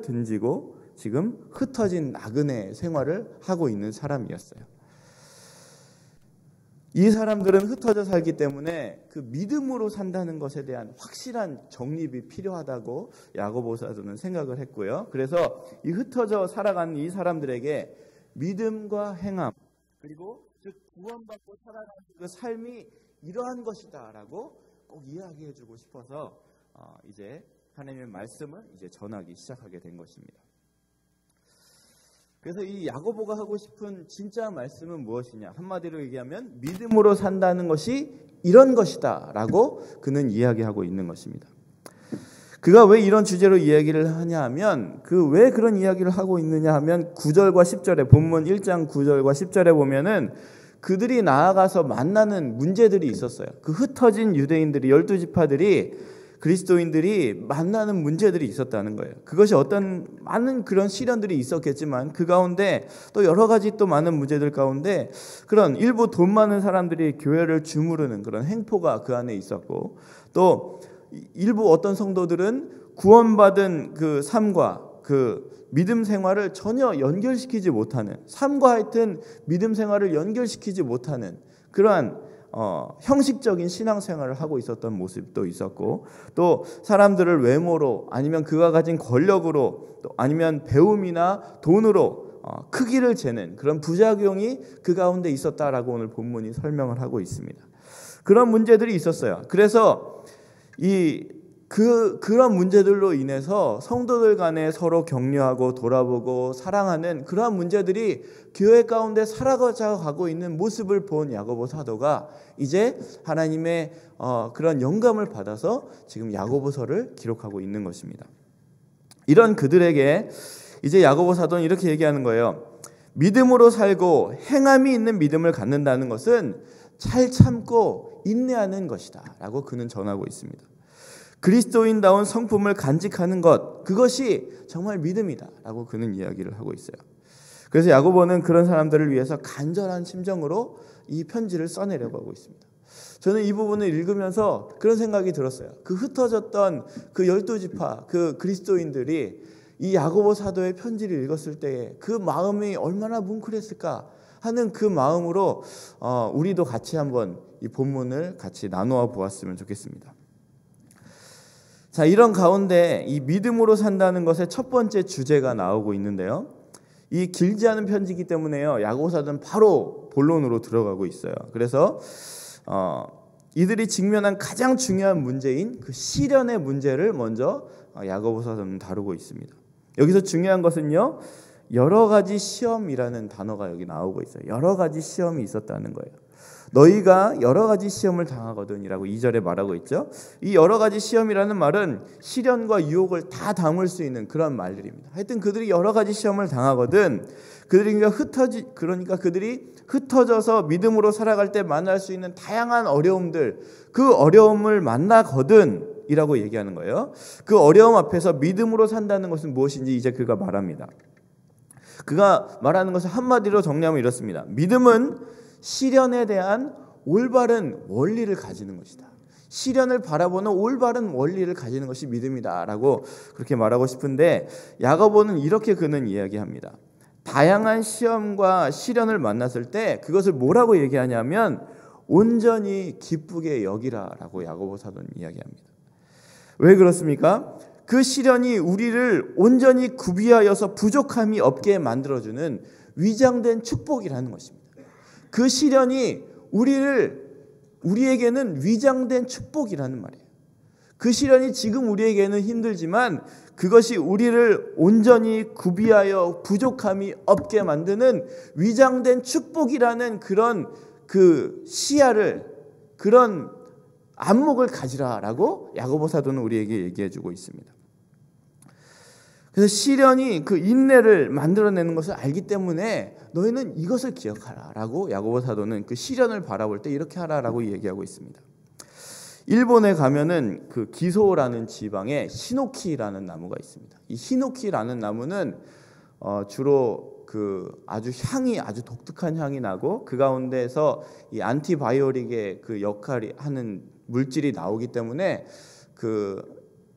등지고 지금 흩어진 나그네 생활을 하고 있는 사람이었어요. 이 사람들은 흩어져 살기 때문에 그 믿음으로 산다는 것에 대한 확실한 정립이 필요하다고 야고보 사도는 생각을 했고요. 그래서 이 흩어져 살아가는 이 사람들에게 믿음과 행함 그리고 즉 구원받고 살아가는 그 삶이 이러한 것이다라고 꼭 이야기해주고 싶어서 이제 하나님의 말씀을 이제 전하기 시작하게 된 것입니다. 그래서 이 야고보가 하고 싶은 진짜 말씀은 무엇이냐? 한마디로 얘기하면 믿음으로 산다는 것이 이런 것이다 라고 그는 이야기하고 있는 것입니다. 그가 왜 이런 주제로 이야기를 하냐 하면 왜 그런 이야기를 하고 있느냐 하면 9절과 10절에 본문 1장 9절과 10절에 보면은 그들이 나아가서 만나는 문제들이 있었어요. 그 흩어진 유대인들이 12지파들이 그리스도인들이 만나는 문제들이 있었다는 거예요. 그것이 어떤 많은 그런 시련들이 있었겠지만 그 가운데 또 여러 가지 또 많은 문제들 가운데 그런 일부 돈 많은 사람들이 교회를 주무르는 그런 행포가 그 안에 있었고 또 일부 어떤 성도들은 구원받은 그 삶과 그 믿음 생활을 전혀 연결시키지 못하는 삶과 하여튼 믿음 생활을 연결시키지 못하는 그러한 형식적인 신앙생활을 하고 있었던 모습도 있었고 또 사람들을 외모로 아니면 그가 가진 권력으로 또 아니면 배움이나 돈으로 크기를 재는 그런 부작용이 그 가운데 있었다라고 오늘 본문이 설명을 하고 있습니다. 그런 문제들이 있었어요. 그래서 그런 문제들로 인해서 성도들 간에 서로 격려하고 돌아보고 사랑하는 그러한 문제들이 교회 가운데 살아가고 있는 모습을 본 야고보 사도가 이제 하나님의 그런 영감을 받아서 지금 야고보서를 기록하고 있는 것입니다. 이런 그들에게 이제 야고보 사도는 이렇게 얘기하는 거예요. 믿음으로 살고 행함이 있는 믿음을 갖는다는 것은 잘 참고 인내하는 것이다 라고 그는 전하고 있습니다. 그리스도인다운 성품을 간직하는 것 그것이 정말 믿음이다 라고 그는 이야기를 하고 있어요. 그래서 야고보는 그런 사람들을 위해서 간절한 심정으로 이 편지를 써내려고 하고 있습니다. 저는 이 부분을 읽으면서 그런 생각이 들었어요. 그 흩어졌던 그 12지파 그 그리스도인들이 이 야고보 사도의 편지를 읽었을 때에 그 마음이 얼마나 뭉클했을까 하는 그 마음으로 우리도 같이 한번 이 본문을 같이 나누어 보았으면 좋겠습니다. 자, 이런 가운데 이 믿음으로 산다는 것의 첫 번째 주제가 나오고 있는데요. 이 길지 않은 편지이기 때문에요. 야고보 사도는 바로 본론으로 들어가고 있어요. 그래서 이들이 직면한 가장 중요한 문제인 그 시련의 문제를 먼저 야고보 사도는 다루고 있습니다. 여기서 중요한 것은요. 여러 가지 시험이라는 단어가 여기 나오고 있어요. 여러 가지 시험이 있었다는 거예요. 너희가 여러 가지 시험을 당하거든이라고 2절에 말하고 있죠. 이 여러 가지 시험이라는 말은 시련과 유혹을 다 담을 수 있는 그런 말들입니다. 하여튼 그들이 여러 가지 시험을 당하거든 그러니까 그들이 흩어져서 믿음으로 살아갈 때 만날 수 있는 다양한 어려움들 그 어려움을 만나거든 이라고 얘기하는 거예요. 그 어려움 앞에서 믿음으로 산다는 것은 무엇인지 이제 그가 말합니다. 그가 말하는 것을 한마디로 정리하면 이렇습니다. 믿음은 시련에 대한 올바른 원리를 가지는 것이다. 시련을 바라보는 올바른 원리를 가지는 것이 믿음이다 라고 그렇게 말하고 싶은데 야고보는 이렇게 그는 이야기합니다. 다양한 시험과 시련을 만났을 때 그것을 뭐라고 얘기하냐면 온전히 기쁘게 여기라 라고 야고보 사도는 이야기합니다. 왜 그렇습니까? 그 시련이 우리를 온전히 구비하여서 부족함이 없게 만들어주는 위장된 축복이라는 것입니다. 그 시련이 우리에게는 위장된 축복이라는 말이에요. 그 시련이 지금 우리에게는 힘들지만 그것이 우리를 온전히 구비하여 부족함이 없게 만드는 위장된 축복이라는 그런 그 시야를 그런 안목을 가지라라고 야고보 사도는 우리에게 얘기해주고 있습니다. 그래서 시련이 그 인내를 만들어내는 것을 알기 때문에 너희는 이것을 기억하라 라고 야고보 사도는 그 시련을 바라볼 때 이렇게 하라라고 얘기하고 있습니다. 일본에 가면은 그 기소라는 지방에 히노키라는 나무가 있습니다. 이 히노키라는 나무는 주로 그 향이 아주 독특한 향이 나고 그 가운데서 이 안티바이오틱의 그 역할이 하는 물질이 나오기 때문에 그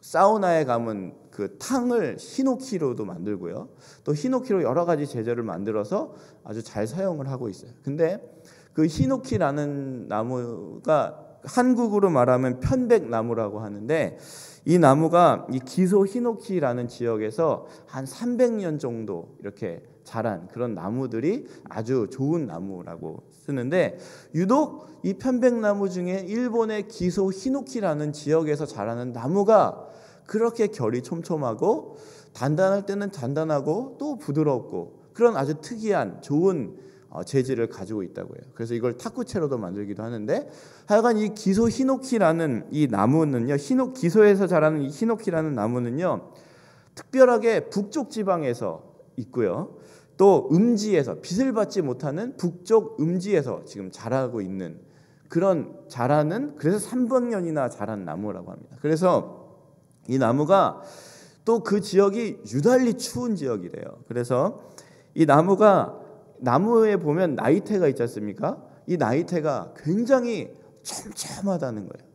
사우나에 가면 그 탕을 히노키로도 만들고요. 또 히노키로 여러 가지 재질을 만들어서 아주 잘 사용을 하고 있어요. 근데 그 히노키라는 나무가 한국으로 말하면 편백나무라고 하는데, 이 나무가 이 기소 히노키라는 지역에서 한 300년 정도 이렇게 자란 그런 나무들이 아주 좋은 나무라고 쓰는데, 유독 이 편백나무 중에 일본의 기소 히노키라는 지역에서 자라는 나무가 그렇게 결이 촘촘하고 단단할 때는 단단하고 또 부드럽고 그런 아주 특이한 좋은 재질을 가지고 있다고 해요. 그래서 이걸 타쿠체로도 만들기도 하는데, 하여간 이 기소 히노키라는 이 나무는요, 기소에서 자라는 이 히노키라는 나무는요, 특별하게 북쪽 지방에서 있고요. 또 음지에서, 빛을 받지 못하는 북쪽 음지에서 지금 자라고 있는 그런 그래서 300년이나 자란 나무라고 합니다. 그래서 이 나무가 또 그 지역이 유달리 추운 지역이래요. 그래서 이 나무에 보면 나이테가 있지 않습니까? 이 나이테가 굉장히 촘촘하다는 거예요.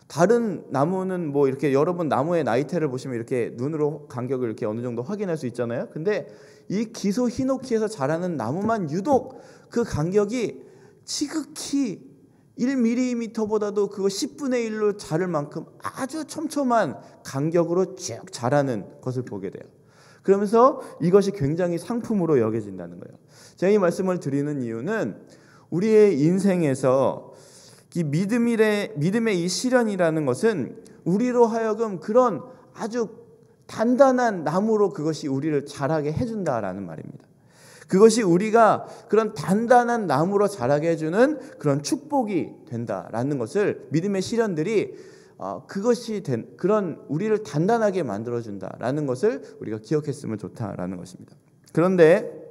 다른 나무는 뭐 이렇게 여러분 나무의 나이테를 보시면 이렇게 눈으로 간격을 이렇게 어느 정도 확인할 수 있잖아요. 근데 이 기소 히노키에서 자라는 나무만 유독 그 간격이 지극히 1mm보다도 그거 10분의 1로 자를 만큼 아주 촘촘한 간격으로 쭉 자라는 것을 보게 돼요. 그러면서 이것이 굉장히 상품으로 여겨진다는 거예요. 제가 이 말씀을 드리는 이유는 우리의 인생에서 이 믿음의 이 시련이라는 것은 우리로 하여금 그런 아주 단단한 나무로 그것이 우리를 자라게 해준다라는 말입니다. 그것이 우리가 그런 단단한 나무로 자라게 해주는 그런 축복이 된다라는 것을, 믿음의 시련들이 그런 우리를 단단하게 만들어준다라는 것을 우리가 기억했으면 좋다라는 것입니다. 그런데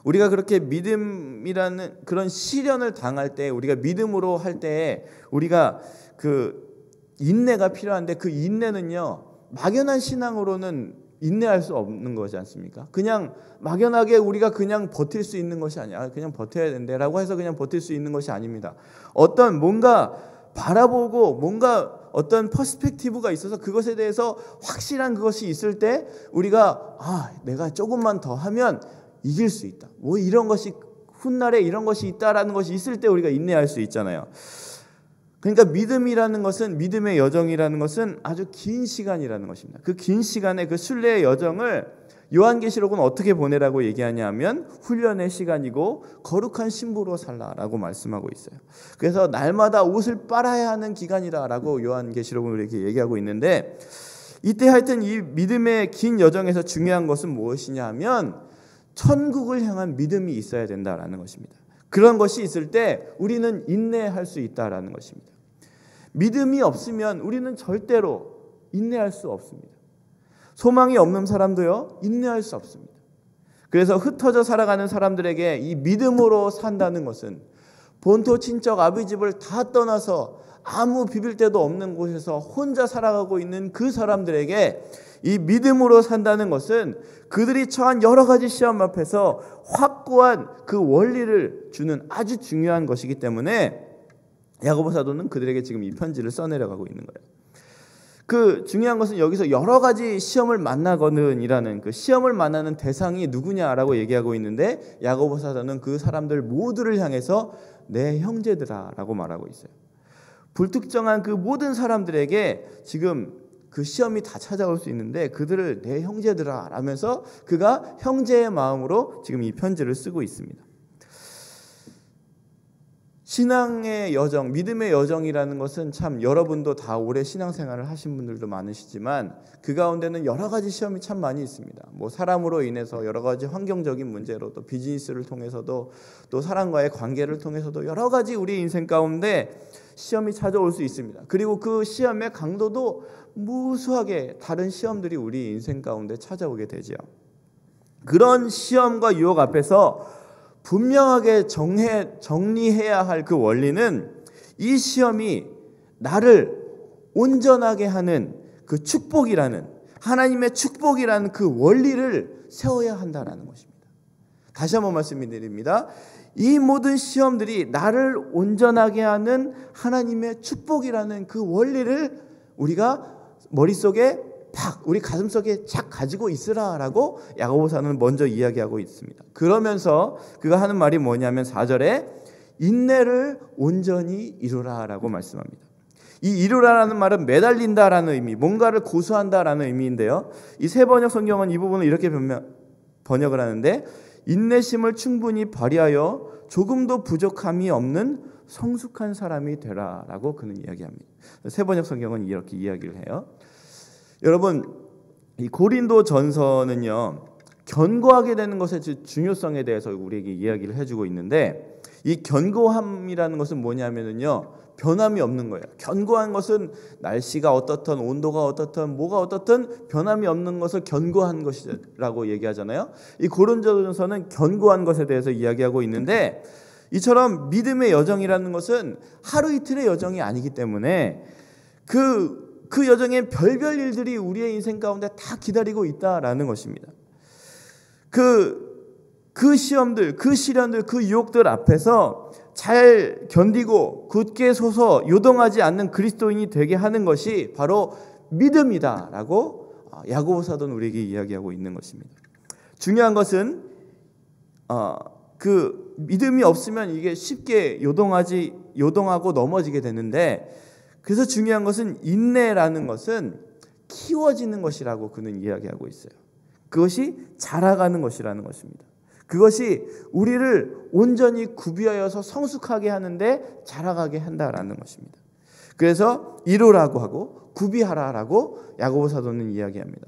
우리가 그렇게 믿음이라는 그런 시련을 당할 때, 우리가 믿음으로 할 때 우리가 그 인내가 필요한데, 그 인내는요, 막연한 신앙으로는 인내할 수 없는 거지 않습니까? 그냥 막연하게 우리가 그냥 버틸 수 있는 것이 아니야. 그냥 버텨야 된다라고 해서 그냥 버틸 수 있는 것이 아닙니다. 어떤 뭔가 바라보고 뭔가 어떤 퍼스펙티브가 있어서 그것에 대해서 확실한 그것이 있을 때 우리가 내가 조금만 더 하면 이길 수 있다. 뭐 이런 것이 훗날에 이런 것이 있다라는 것이 있을 때 우리가 인내할 수 있잖아요. 그러니까 믿음이라는 것은, 믿음의 여정이라는 것은 아주 긴 시간이라는 것입니다. 그 긴 시간에 그 순례의 여정을 요한계시록은 어떻게 보내라고 얘기하냐면 훈련의 시간이고 거룩한 신부로 살라라고 말씀하고 있어요. 그래서 날마다 옷을 빨아야 하는 기간이다라고 요한계시록은 우리에게 얘기하고 있는데, 이때 하여튼 이 믿음의 긴 여정에서 중요한 것은 무엇이냐 하면 천국을 향한 믿음이 있어야 된다라는 것입니다. 그런 것이 있을 때 우리는 인내할 수 있다라는 것입니다. 믿음이 없으면 우리는 절대로 인내할 수 없습니다. 소망이 없는 사람도요, 인내할 수 없습니다. 그래서 흩어져 살아가는 사람들에게 이 믿음으로 산다는 것은, 본토 친척 아비 집을 다 떠나서 아무 비빌 데도 없는 곳에서 혼자 살아가고 있는 그 사람들에게 이 믿음으로 산다는 것은 그들이 처한 여러 가지 시험 앞에서 확고한 그 원리를 주는 아주 중요한 것이기 때문에 야고보 사도는 그들에게 지금 이 편지를 써내려가고 있는 거예요. 그 중요한 것은 여기서 여러 가지 시험을 만나거든이라는 그 시험을 만나는 대상이 누구냐라고 얘기하고 있는데, 야고보 사도는 그 사람들 모두를 향해서 내 형제들아라고 말하고 있어요. 불특정한 그 모든 사람들에게 지금 그 시험이 다 찾아올 수 있는데 그들을 내 형제들아 라면서 그가 형제의 마음으로 지금 이 편지를 쓰고 있습니다. 신앙의 여정, 믿음의 여정이라는 것은 참 여러분도 다 오래 신앙생활을 하신 분들도 많으시지만 그 가운데는 여러 가지 시험이 참 많이 있습니다. 뭐 사람으로 인해서 여러 가지 환경적인 문제로, 또 비즈니스를 통해서도, 또 사람과의 관계를 통해서도 여러 가지 우리 인생 가운데 시험이 찾아올 수 있습니다. 그리고 그 시험의 강도도 무수하게 다른 시험들이 우리 인생 가운데 찾아오게 되죠. 그런 시험과 유혹 앞에서 분명하게 정리해야 할 그 원리는, 이 시험이 나를 온전하게 하는 그 축복이라는, 하나님의 축복이라는 그 원리를 세워야 한다는 것입니다. 다시 한번 말씀드립니다. 이 모든 시험들이 나를 온전하게 하는 하나님의 축복이라는 그 원리를 우리가 머릿속에 팍 우리 가슴속에 착 가지고 있으라라고 야고보서는 먼저 이야기하고 있습니다. 그러면서 그가 하는 말이 뭐냐면 4절에 인내를 온전히 이루라라고 말씀합니다. 이 이루라라는 말은 매달린다라는 의미, 뭔가를 고수한다라는 의미인데요. 이 새 번역 성경은 이 부분을 이렇게 번역을 하는데 인내심을 충분히 발휘하여 조금도 부족함이 없는 성숙한 사람이 되라라고 그는 이야기합니다. 새 번역 성경은 이렇게 이야기를 해요. 여러분, 이 고린도 전서는요, 견고하게 되는 것의 중요성에 대해서 우리에게 이야기를 해주고 있는데, 이 견고함이라는 것은 뭐냐면요, 변함이 없는 거예요. 견고한 것은 날씨가 어떻든 온도가 어떻든 뭐가 어떻든 변함이 없는 것을 견고한 것이라고 얘기하잖아요. 이 고린도전서는 견고한 것에 대해서 이야기하고 있는데, 이처럼 믿음의 여정이라는 것은 하루 이틀의 여정이 아니기 때문에 그 여정에 별별 일들이 우리의 인생 가운데 다 기다리고 있다라는 것입니다. 그 시험들, 그 시련들, 그 유혹들 앞에서 잘 견디고 굳게 서서 요동하지 않는 그리스도인이 되게 하는 것이 바로 믿음이다라고 야고보 사도는 우리에게 이야기하고 있는 것입니다. 중요한 것은 그 믿음이 없으면 이게 쉽게 요동하고 넘어지게 되는데, 그래서 중요한 것은 인내라는 것은 키워지는 것이라고 그는 이야기하고 있어요. 그것이 자라가는 것이라는 것입니다. 그것이 우리를 온전히 구비하여서 성숙하게 하는데 자라가게 한다라는 것입니다. 그래서 이루라고 하고 구비하라라고 야고보 사도는 이야기합니다.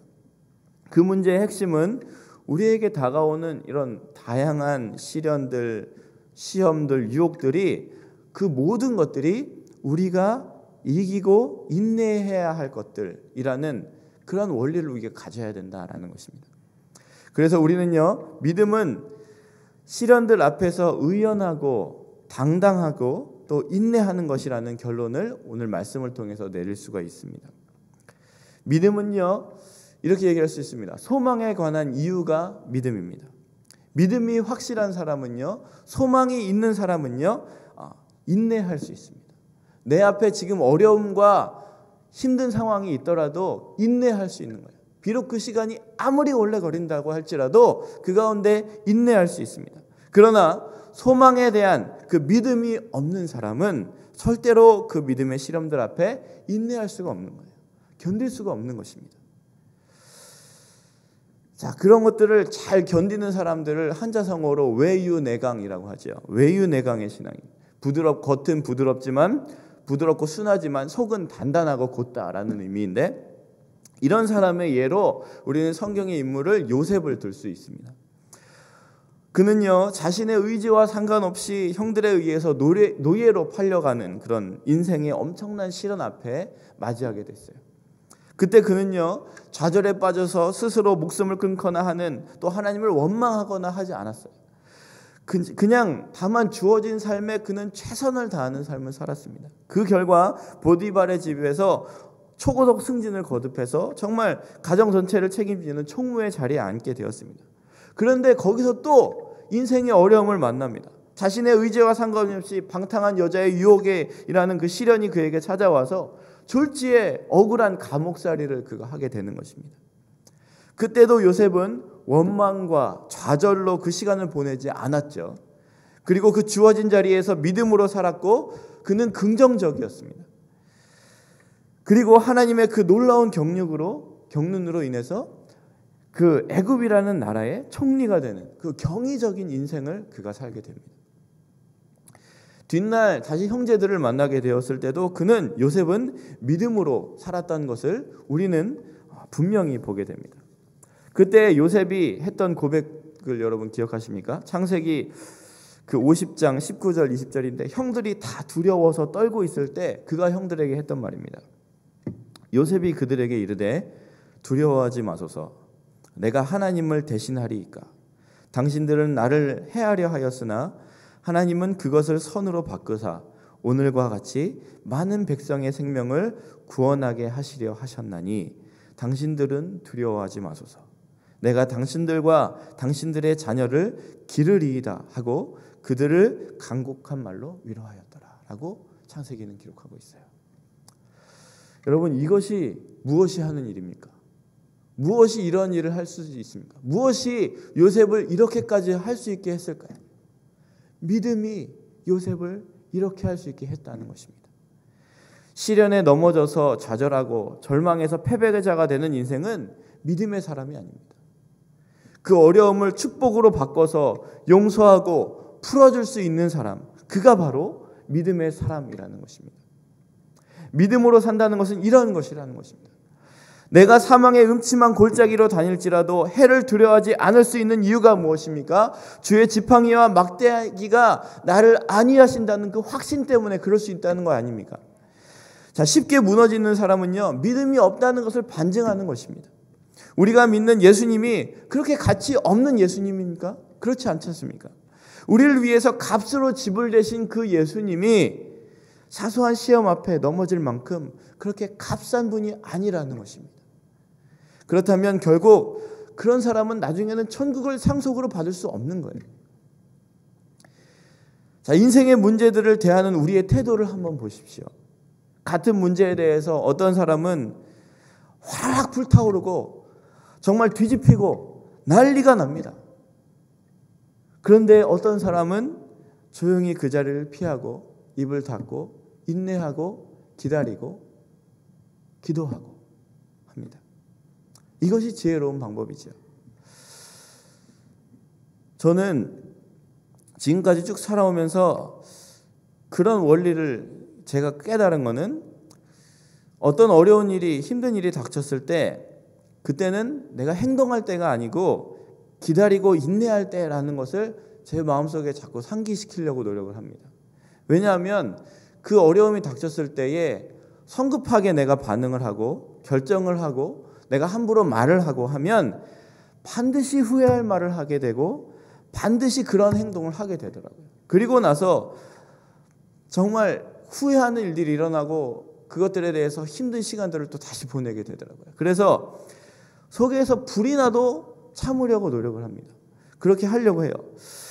그 문제의 핵심은 우리에게 다가오는 이런 다양한 시련들, 시험들, 유혹들이 그 모든 것들이 우리가 이기고 인내해야 할 것들이라는 그런 원리를 우리가 가져야 된다라는 것입니다. 그래서 우리는요, 믿음은 시련들 앞에서 의연하고 당당하고 또 인내하는 것이라는 결론을 오늘 말씀을 통해서 내릴 수가 있습니다. 믿음은요, 이렇게 얘기할 수 있습니다. 소망에 관한 이유가 믿음입니다. 믿음이 확실한 사람은요, 소망이 있는 사람은요, 인내할 수 있습니다. 내 앞에 지금 어려움과 힘든 상황이 있더라도 인내할 수 있는 거예요. 비록 그 시간이 아무리 오래 걸린다고 할지라도 그 가운데 인내할 수 있습니다. 그러나 소망에 대한 그 믿음이 없는 사람은 절대로 그 믿음의 시험들 앞에 인내할 수가 없는 거예요. 견딜 수가 없는 것입니다. 자, 그런 것들을 잘 견디는 사람들을 한자성어로 외유내강이라고 하죠. 외유내강의 신앙이 겉은 부드럽지만 부드럽고 순하지만 속은 단단하고 곧다라는 의미인데, 이런 사람의 예로 우리는 성경의 인물을 요셉을 들 수 있습니다. 그는요, 자신의 의지와 상관없이 형들에 의해서 노예로 팔려가는 그런 인생의 엄청난 시련 앞에 맞이하게 됐어요. 그때 그는요, 좌절에 빠져서 스스로 목숨을 끊거나 하는, 또 하나님을 원망하거나 하지 않았어요. 그냥 다만 주어진 삶에 그는 최선을 다하는 삶을 살았습니다. 그 결과 보디발의 집에서 초고속 승진을 거듭해서 정말 가정 전체를 책임지는 총무의 자리에 앉게 되었습니다. 그런데 거기서 또 인생의 어려움을 만납니다. 자신의 의지와 상관없이 방탕한 여자의 유혹이라는 그 시련이 그에게 찾아와서 졸지에 억울한 감옥살이를 그가 하게 되는 것입니다. 그때도 요셉은 원망과 좌절로 그 시간을 보내지 않았죠. 그리고 그 주어진 자리에서 믿음으로 살았고 그는 긍정적이었습니다. 그리고 하나님의 그 놀라운 경륜으로 인해서 그 애굽이라는 나라의 총리가 되는 그 경이적인 인생을 그가 살게 됩니다. 뒷날 다시 형제들을 만나게 되었을 때도 그는 요셉은 믿음으로 살았다는 것을 우리는 분명히 보게 됩니다. 그때 요셉이 했던 고백을 여러분 기억하십니까? 창세기 그 50장 19절 20절인데 형들이 다 두려워서 떨고 있을 때 그가 형들에게 했던 말입니다. 요셉이 그들에게 이르되 두려워하지 마소서, 내가 하나님을 대신하리이까. 당신들은 나를 해하려 하였으나 하나님은 그것을 선으로 바꾸사 오늘과 같이 많은 백성의 생명을 구원하게 하시려 하셨나니 당신들은 두려워하지 마소서. 내가 당신들과 당신들의 자녀를 기르리이다 하고 그들을 간곡한 말로 위로하였더라 라고 창세기는 기록하고 있어요. 여러분, 이것이 무엇이 하는 일입니까? 무엇이 이런 일을 할 수 있습니까? 무엇이 요셉을 이렇게까지 할 수 있게 했을까요? 믿음이 요셉을 이렇게 할 수 있게 했다는 것입니다. 시련에 넘어져서 좌절하고 절망해서 패배자가 되는 인생은 믿음의 사람이 아닙니다. 그 어려움을 축복으로 바꿔서 용서하고 풀어줄 수 있는 사람, 그가 바로 믿음의 사람이라는 것입니다. 믿음으로 산다는 것은 이런 것이라는 것입니다. 내가 사망의 음침한 골짜기로 다닐지라도 해를 두려워하지 않을 수 있는 이유가 무엇입니까? 주의 지팡이와 막대기가 나를 안위하신다는 그 확신 때문에 그럴 수 있다는 거 아닙니까? 자, 쉽게 무너지는 사람은요, 믿음이 없다는 것을 반증하는 것입니다. 우리가 믿는 예수님이 그렇게 가치 없는 예수님입니까? 그렇지 않지 않습니까? 우리를 위해서 값으로 지불되신 그 예수님이 사소한 시험 앞에 넘어질 만큼 그렇게 값싼 분이 아니라는 것입니다. 그렇다면 결국 그런 사람은 나중에는 천국을 상속으로 받을 수 없는 거예요. 자, 인생의 문제들을 대하는 우리의 태도를 한번 보십시오. 같은 문제에 대해서 어떤 사람은 화락 불타오르고 정말 뒤집히고 난리가 납니다. 그런데 어떤 사람은 조용히 그 자리를 피하고 입을 닫고 인내하고 기다리고 기도하고 합니다. 이것이 지혜로운 방법이죠. 저는 지금까지 쭉 살아오면서 그런 원리를 제가 깨달은 것은 어떤 어려운 일이, 힘든 일이 닥쳤을 때 그때는 내가 행동할 때가 아니고 기다리고 인내할 때라는 것을 제 마음속에 자꾸 상기시키려고 노력을 합니다. 왜냐하면 그 어려움이 닥쳤을 때에 성급하게 내가 반응을 하고 결정을 하고 내가 함부로 말을 하고 하면 반드시 후회할 말을 하게 되고 반드시 그런 행동을 하게 되더라고요. 그리고 나서 정말 후회하는 일들이 일어나고 그것들에 대해서 힘든 시간들을 또 다시 보내게 되더라고요. 그래서 속에서 불이 나도 참으려고 노력을 합니다. 그렇게 하려고 해요.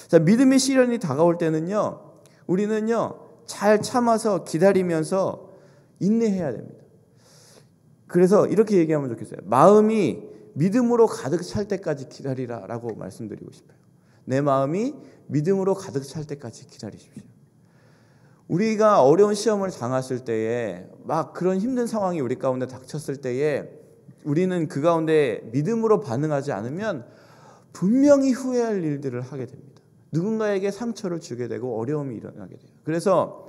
자, 믿음의 시련이 다가올 때는요, 우리는요, 잘 참아서 기다리면서 인내해야 됩니다. 그래서 이렇게 얘기하면 좋겠어요. 마음이 믿음으로 가득 찰 때까지 기다리라 라고 말씀드리고 싶어요. 내 마음이 믿음으로 가득 찰 때까지 기다리십시오. 우리가 어려운 시험을 당했을 때에 막 그런 힘든 상황이 우리 가운데 닥쳤을 때에 우리는 그 가운데 믿음으로 반응하지 않으면 분명히 후회할 일들을 하게 됩니다. 누군가에게 상처를 주게 되고 어려움이 일어나게 돼요. 그래서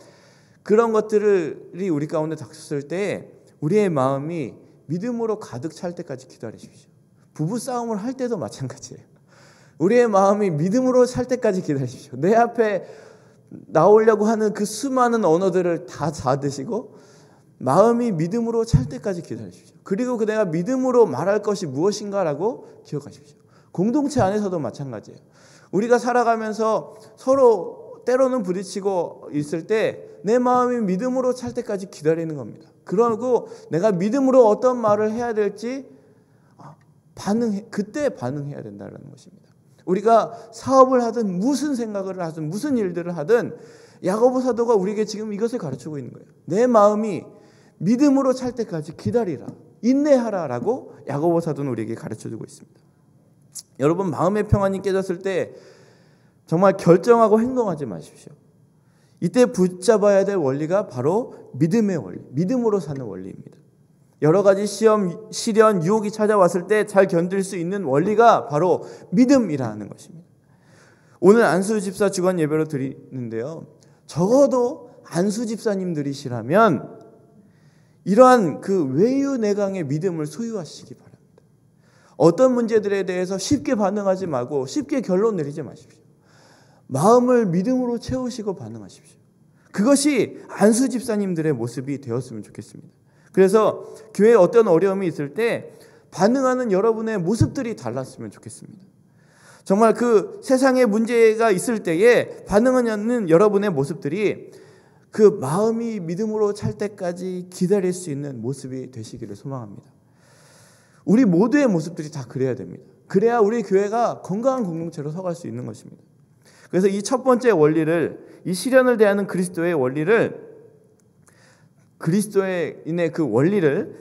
그런 것들이 우리 가운데 닥쳤을 때 우리의 마음이 믿음으로 가득 찰 때까지 기다리십시오. 부부싸움을 할 때도 마찬가지예요. 우리의 마음이 믿음으로 찰 때까지 기다리십시오. 내 앞에 나오려고 하는 그 수많은 언어들을 다 잡으시고 마음이 믿음으로 찰 때까지 기다리십시오. 그리고 그 내가 믿음으로 말할 것이 무엇인가라고 기억하십시오. 공동체 안에서도 마찬가지예요. 우리가 살아가면서 서로 때로는 부딪히고 있을 때 내 마음이 믿음으로 찰 때까지 기다리는 겁니다. 그러고 내가 믿음으로 어떤 말을 해야 될지 그때 반응해야 된다는 것입니다. 우리가 사업을 하든 무슨 생각을 하든 무슨 일들을 하든 야고보 사도가 우리에게 지금 이것을 가르치고 있는 거예요. 내 마음이 믿음으로 찰 때까지 기다리라, 인내하라라고 야고보 사도는 우리에게 가르쳐주고 있습니다. 여러분, 마음의 평안이 깨졌을 때 정말 결정하고 행동하지 마십시오. 이때 붙잡아야 될 원리가 바로 믿음의 원리, 믿음으로 사는 원리입니다. 여러 가지 시험, 시련, 유혹이 찾아왔을 때 잘 견딜 수 있는 원리가 바로 믿음이라는 것입니다. 오늘 안수 집사 주간 예배로 드리는데요, 적어도 안수 집사님들이시라면 이러한 그 외유내강의 믿음을 소유하시기 바랍니다. 어떤 문제들에 대해서 쉽게 반응하지 말고 쉽게 결론 내리지 마십시오. 마음을 믿음으로 채우시고 반응하십시오. 그것이 안수 집사님들의 모습이 되었으면 좋겠습니다. 그래서 교회에 어떤 어려움이 있을 때 반응하는 여러분의 모습들이 달랐으면 좋겠습니다. 정말 그 세상에 문제가 있을 때에 반응하는 여러분의 모습들이 그 마음이 믿음으로 찰 때까지 기다릴 수 있는 모습이 되시기를 소망합니다. 우리 모두의 모습들이 다 그래야 됩니다. 그래야 우리 교회가 건강한 공동체로 서갈 수 있는 것입니다. 그래서 이 첫 번째 원리를, 이 시련을 대하는 그리스도의 원리를, 그리스도인의 그 원리를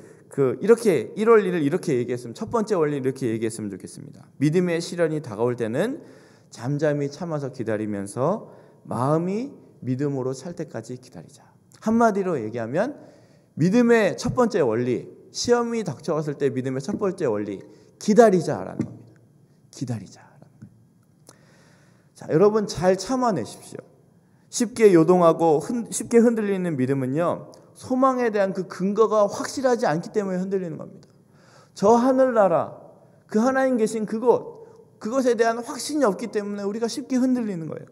이렇게 1원리를 이렇게 얘기했으면, 첫 번째 원리를 이렇게 얘기했으면 좋겠습니다. 믿음의 시련이 다가올 때는 잠잠히 참아서 기다리면서 마음이 믿음으로 찰 때까지 기다리자. 한마디로 얘기하면 믿음의 첫 번째 원리, 시험이 닥쳐왔을 때 믿음의 첫 번째 원리, 기다리자라는 겁니다. 기다리자라는 거예요. 자, 여러분 잘 참아내십시오. 쉽게 요동하고 쉽게 흔들리는 믿음은요, 소망에 대한 그 근거가 확실하지 않기 때문에 흔들리는 겁니다. 저 하늘나라, 그 하나님 계신 그것에 대한 확신이 없기 때문에 우리가 쉽게 흔들리는 거예요.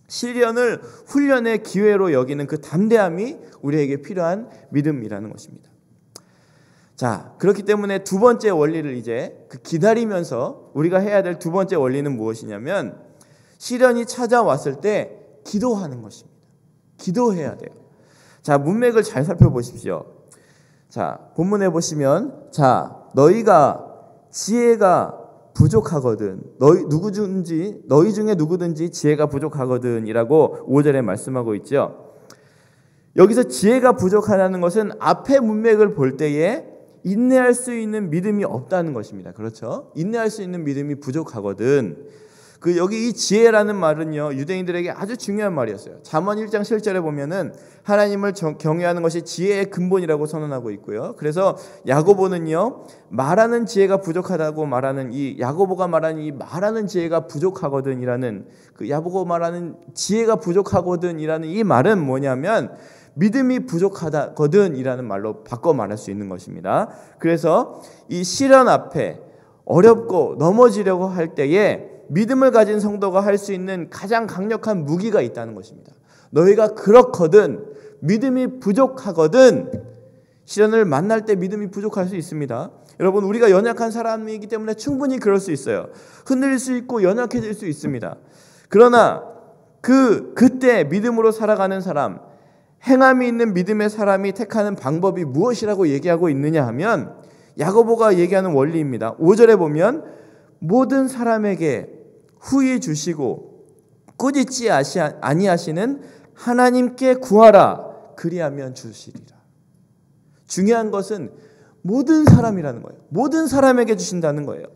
시련을 훈련의 기회로 여기는 그 담대함이 우리에게 필요한 믿음이라는 것입니다. 자, 그렇기 때문에 두 번째 원리를 이제 기다리면서 우리가 해야 될 두 번째 원리는 무엇이냐면, 시련이 찾아왔을 때 기도하는 것입니다. 기도해야 돼요. 자, 문맥을 잘 살펴보십시오. 자, 본문에 보시면, 자, 너희가 지혜가 부족하거든, 너희 중에 누구든지 지혜가 부족하거든이라고 5절에 말씀하고 있죠. 여기서 지혜가 부족하다는 것은 앞에 문맥을 볼 때에 인내할 수 있는 믿음이 없다는 것입니다. 그렇죠? 인내할 수 있는 믿음이 부족하거든. 여기 이 지혜라는 말은요, 유대인들에게 아주 중요한 말이었어요. 잠언 1장 7절에 보면은 하나님을 경외하는 것이 지혜의 근본이라고 선언하고 있고요. 그래서 야고보는요, 말하는 지혜가 부족하다고 말하는 야고보가 말하는 이 말하는 지혜가 부족하거든이라는, 야고보 말하는 지혜가 부족하거든이라는 이 말은 뭐냐면 믿음이 부족하거든이라는 말로 바꿔 말할 수 있는 것입니다. 그래서 이 시련 앞에 어렵고 넘어지려고 할 때에 믿음을 가진 성도가 할 수 있는 가장 강력한 무기가 있다는 것입니다. 너희가 그렇거든, 믿음이 부족하거든. 시련을 만날 때 믿음이 부족할 수 있습니다. 여러분, 우리가 연약한 사람이기 때문에 충분히 그럴 수 있어요. 흔들릴 수 있고 연약해질 수 있습니다. 그러나 그때 믿음으로 살아가는 사람, 행함이 있는 믿음의 사람이 택하는 방법이 무엇이라고 얘기하고 있느냐 하면, 야고보가 얘기하는 원리입니다. 5절에 보면 모든 사람에게 후히 주시고 꾸짖지 아니하시는 하나님께 구하라, 그리하면 주시리라. 중요한 것은 모든 사람이라는 거예요. 모든 사람에게 주신다는 거예요.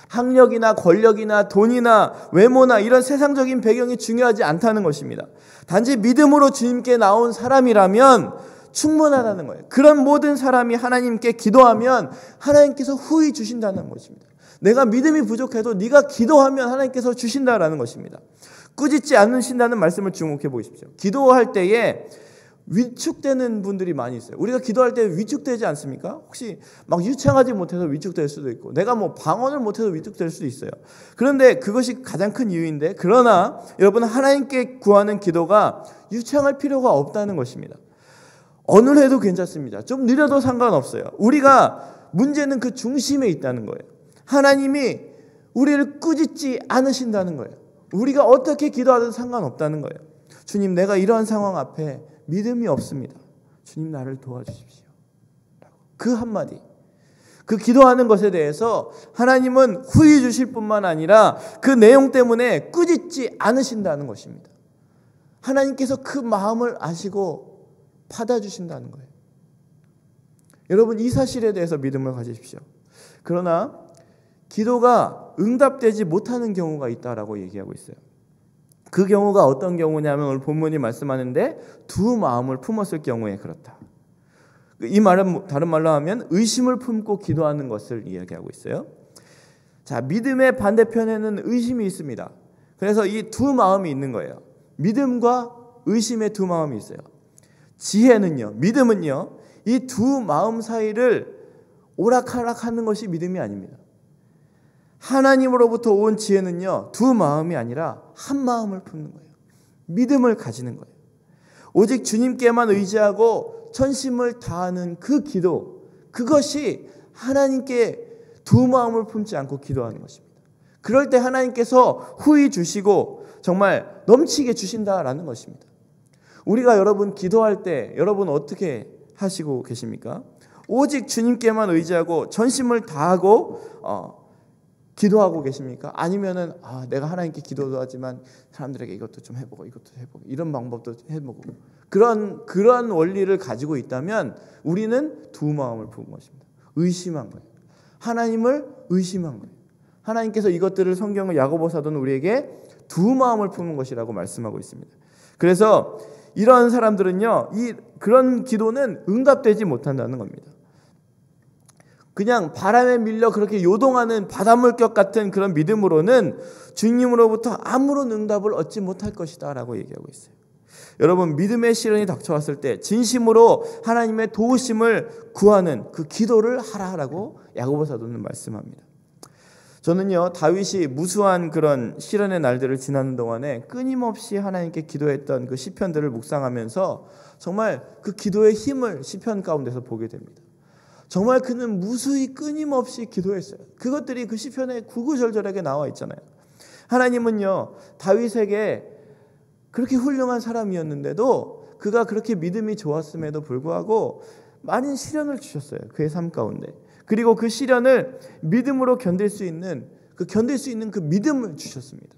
학력이나 권력이나 돈이나 외모나 이런 세상적인 배경이 중요하지 않다는 것입니다. 단지 믿음으로 주님께 나온 사람이라면 충분하다는 거예요. 그런 모든 사람이 하나님께 기도하면 하나님께서 후히 주신다는 것입니다. 내가 믿음이 부족해도 네가 기도하면 하나님께서 주신다라는 것입니다. 꾸짖지 않으신다는 말씀을 주목해 보십시오. 기도할 때에 위축되는 분들이 많이 있어요. 우리가 기도할 때 위축되지 않습니까? 혹시 막 유창하지 못해서 위축될 수도 있고, 내가 방언을 못해서 위축될 수도 있어요. 그런데 그것이 가장 큰 이유인데, 그러나 여러분, 하나님께 구하는 기도가 유창할 필요가 없다는 것입니다. 어느 해도 괜찮습니다. 좀 느려도 상관없어요. 우리가 문제는 그 중심에 있다는 거예요. 하나님이 우리를 꾸짖지 않으신다는 거예요. 우리가 어떻게 기도하든 상관없다는 거예요. 주님, 내가 이러한 상황 앞에 믿음이 없습니다. 주님, 나를 도와주십시오. 그 한마디, 그 기도하는 것에 대해서 하나님은 후히 주실 뿐만 아니라 그 내용 때문에 꾸짖지 않으신다는 것입니다. 하나님께서 그 마음을 아시고 받아주신다는 거예요. 여러분, 이 사실에 대해서 믿음을 가지십시오. 그러나 기도가 응답되지 못하는 경우가 있다라고 얘기하고 있어요. 그 경우가 어떤 경우냐면, 오늘 본문이 말씀하는데 두 마음을 품었을 경우에 그렇다. 이 말은 다른 말로 하면 의심을 품고 기도하는 것을 이야기하고 있어요. 자, 믿음의 반대편에는 의심이 있습니다. 그래서 이 두 마음이 있는 거예요. 믿음과 의심의 두 마음이 있어요. 지혜는요, 믿음은요, 이 두 마음 사이를 오락가락하는 것이 믿음이 아닙니다. 하나님으로부터 온 지혜는요, 두 마음이 아니라 한 마음을 품는 거예요. 믿음을 가지는 거예요. 오직 주님께만 의지하고 전심을 다하는 그 기도, 그것이 하나님께 두 마음을 품지 않고 기도하는 것입니다. 그럴 때 하나님께서 후히 주시고 정말 넘치게 주신다라는 것입니다. 우리가 여러분 기도할 때 여러분 어떻게 하시고 계십니까? 오직 주님께만 의지하고 전심을 다하고 기도하고 계십니까? 아니면은 내가 하나님께 기도도 하지만 사람들에게 이것도 좀 해보고 이것도 해보고 이런 방법도 해보고 그런 원리를 가지고 있다면 우리는 두 마음을 품은 것입니다. 의심한 거예요. 하나님을 의심한 거예요. 하나님께서 이것들을 성경을 야고보 사도는 우리에게 두 마음을 품은 것이라고 말씀하고 있습니다. 그래서 이런 사람들은요, 그런 기도는 응답되지 못한다는 겁니다. 그냥 바람에 밀려 그렇게 요동하는 바닷물결 같은 그런 믿음으로는 주님으로부터 아무런 응답을 얻지 못할 것이다 라고 얘기하고 있어요. 여러분, 믿음의 시련이 닥쳐왔을 때 진심으로 하나님의 도우심을 구하는 그 기도를 하라라고 야고보 사도는 말씀합니다. 저는요, 다윗이 무수한 그런 시련의 날들을 지나는 동안에 끊임없이 하나님께 기도했던 그 시편들을 묵상하면서 정말 그 기도의 힘을 시편 가운데서 보게 됩니다. 정말 그는 무수히 끊임없이 기도했어요. 그것들이 그 시편에 구구절절하게 나와 있잖아요. 하나님은요, 다윗에게 그렇게 훌륭한 사람이었는데도 그가 그렇게 믿음이 좋았음에도 불구하고 많은 시련을 주셨어요. 그의 삶 가운데. 그리고 그 시련을 믿음으로 견딜 수 있는 그 믿음을 주셨습니다.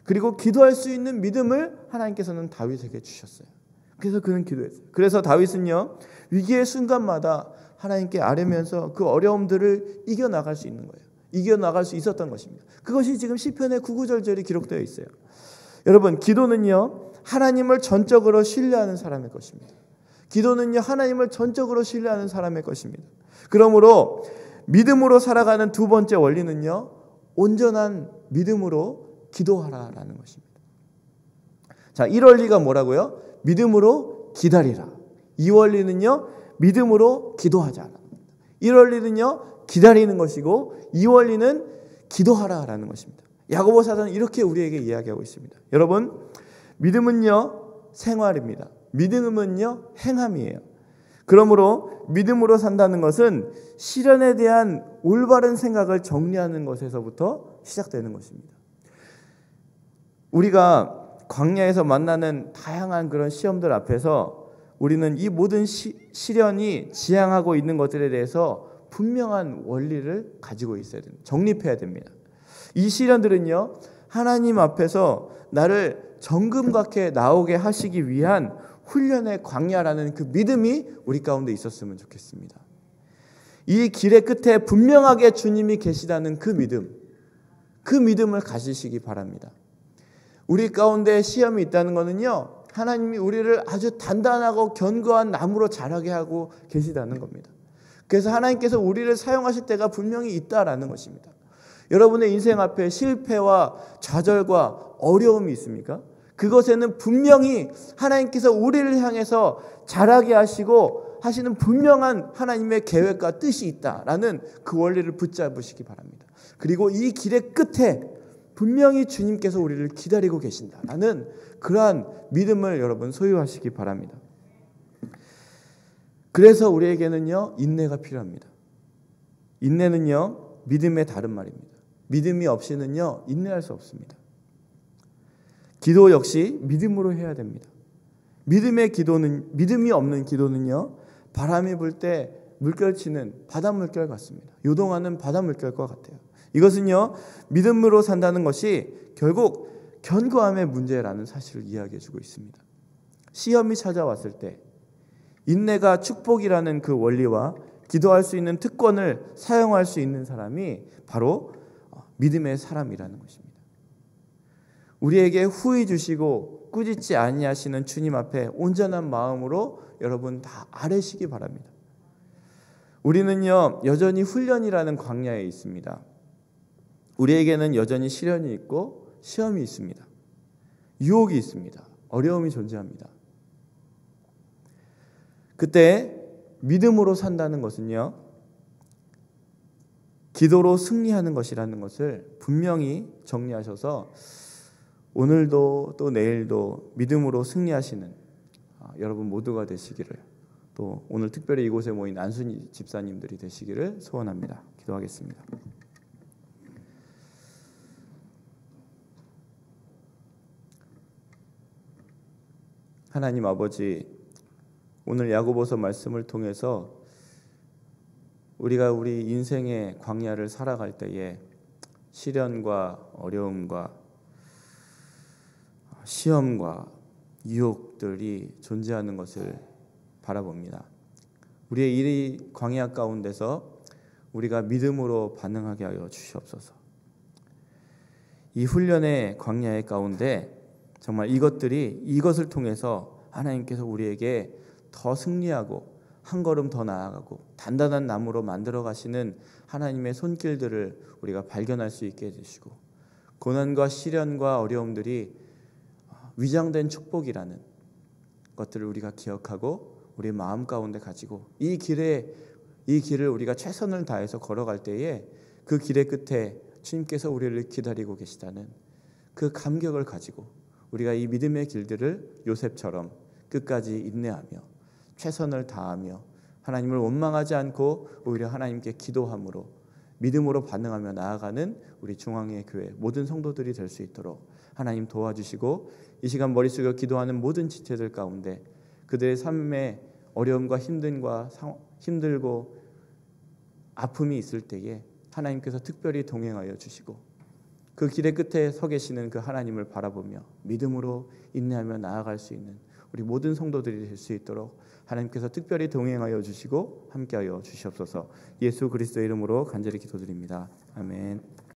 그리고 기도할 수 있는 믿음을 하나님께서는 다윗에게 주셨어요. 그래서 그는 기도했어요. 그래서 다윗은요, 위기의 순간마다 하나님께 아뢰면서 그 어려움들을 이겨나갈 수 있는 거예요. 이겨나갈 수 있었던 것입니다. 그것이 지금 시편의 구구절절이 기록되어 있어요. 여러분, 기도는요, 하나님을 전적으로 신뢰하는 사람의 것입니다. 기도는요, 하나님을 전적으로 신뢰하는 사람의 것입니다. 그러므로 믿음으로 살아가는 두 번째 원리는요, 온전한 믿음으로 기도하라라는 것입니다. 자, 이 원리가 뭐라고요? 믿음으로 기다리라. 이 원리는요, 믿음으로 기도하자. 이 원리는요, 기다리는 것이고 이 원리는 기도하라라는 것입니다. 야고보 사도는 이렇게 우리에게 이야기하고 있습니다. 여러분, 믿음은요, 생활입니다. 믿음은요, 행함이에요. 그러므로 믿음으로 산다는 것은 시련에 대한 올바른 생각을 정리하는 것에서부터 시작되는 것입니다. 우리가 광야에서 만나는 다양한 그런 시험들 앞에서 우리는 이 모든 시련이 지향하고 있는 것들에 대해서 분명한 원리를 가지고 있어야 됩니다. 정립해야 됩니다. 이 시련들은요, 하나님 앞에서 나를 정금같게 나오게 하시기 위한 훈련의 광야라는 그 믿음이 우리 가운데 있었으면 좋겠습니다. 이 길의 끝에 분명하게 주님이 계시다는 그 믿음을 가지시기 바랍니다. 우리 가운데 시험이 있다는 것은요, 하나님이 우리를 아주 단단하고 견고한 나무로 자라게 하고 계시다는 겁니다. 그래서 하나님께서 우리를 사용하실 때가 분명히 있다라는 것입니다. 여러분의 인생 앞에 실패와 좌절과 어려움이 있습니까? 그것에는 분명히 하나님께서 우리를 향해서 자라게 하시고 하시는 분명한 하나님의 계획과 뜻이 있다라는 그 원리를 붙잡으시기 바랍니다. 그리고 이 길의 끝에 분명히 주님께서 우리를 기다리고 계신다라는 그러한 믿음을 여러분 소유하시기 바랍니다. 그래서 우리에게는요, 인내가 필요합니다. 인내는요, 믿음의 다른 말입니다. 믿음이 없이는요, 인내할 수 없습니다. 기도 역시 믿음으로 해야 됩니다. 믿음이 없는 기도는요, 바람이 불 때 물결치는 바닷물결 같습니다. 요동하는 바닷물결과 같아요. 이것은요, 믿음으로 산다는 것이 결국 견고함의 문제라는 사실을 이야기해 주고 있습니다. 시험이 찾아왔을 때 인내가 축복이라는 그 원리와 기도할 수 있는 특권을 사용할 수 있는 사람이 바로 믿음의 사람이라는 것입니다. 우리에게 후히 주시고 꾸짖지 아니하시는 주님 앞에 온전한 마음으로 여러분 다 아뢰시기 바랍니다. 우리는요, 여전히 훈련이라는 광야에 있습니다. 우리에게는 여전히 시련이 있고 시험이 있습니다. 유혹이 있습니다. 어려움이 존재합니다. 그때 믿음으로 산다는 것은요, 기도로 승리하는 것이라는 것을 분명히 정리하셔서 오늘도 또 내일도 믿음으로 승리하시는 여러분 모두가 되시기를, 또 오늘 특별히 이곳에 모인 안순희 집사님들이 되시기를 소원합니다. 기도하겠습니다. 하나님 아버지, 오늘 야고보서 말씀을 통해서 우리가 우리 인생의 광야를 살아갈 때에 시련과 어려움과 시험과 유혹들이 존재하는 것을 바라봅니다. 우리의 이 광야 가운데서 우리가 믿음으로 반응하게 하여 주시옵소서. 이 훈련의 광야의 가운데 정말 이것을 통해서 하나님께서 우리에게 더 승리하고 한 걸음 더 나아가고 단단한 나무로 만들어 가시는 하나님의 손길들을 우리가 발견할 수 있게 해주시고, 고난과 시련과 어려움들이 위장된 축복이라는 것들을 우리가 기억하고 우리 마음 가운데 가지고 이 길을 우리가 최선을 다해서 걸어갈 때에 그 길의 끝에 주님께서 우리를 기다리고 계시다는 그 감격을 가지고 우리가 이 믿음의 길들을 요셉처럼 끝까지 인내하며 최선을 다하며 하나님을 원망하지 않고 오히려 하나님께 기도함으로 믿음으로 반응하며 나아가는 우리 중앙의 교회 모든 성도들이 될 수 있도록 하나님 도와주시고, 이 시간 머릿속에 기도하는 모든 지체들 가운데 그들의 삶에 어려움과 힘들고 아픔이 있을 때에 하나님께서 특별히 동행하여 주시고 그 길의 끝에 서 계시는 그 하나님을 바라보며 믿음으로 인내하며 나아갈 수 있는 우리 모든 성도들이 될 수 있도록 하나님께서 특별히 동행하여 주시고 함께하여 주시옵소서. 예수 그리스도의 이름으로 간절히 기도드립니다. 아멘.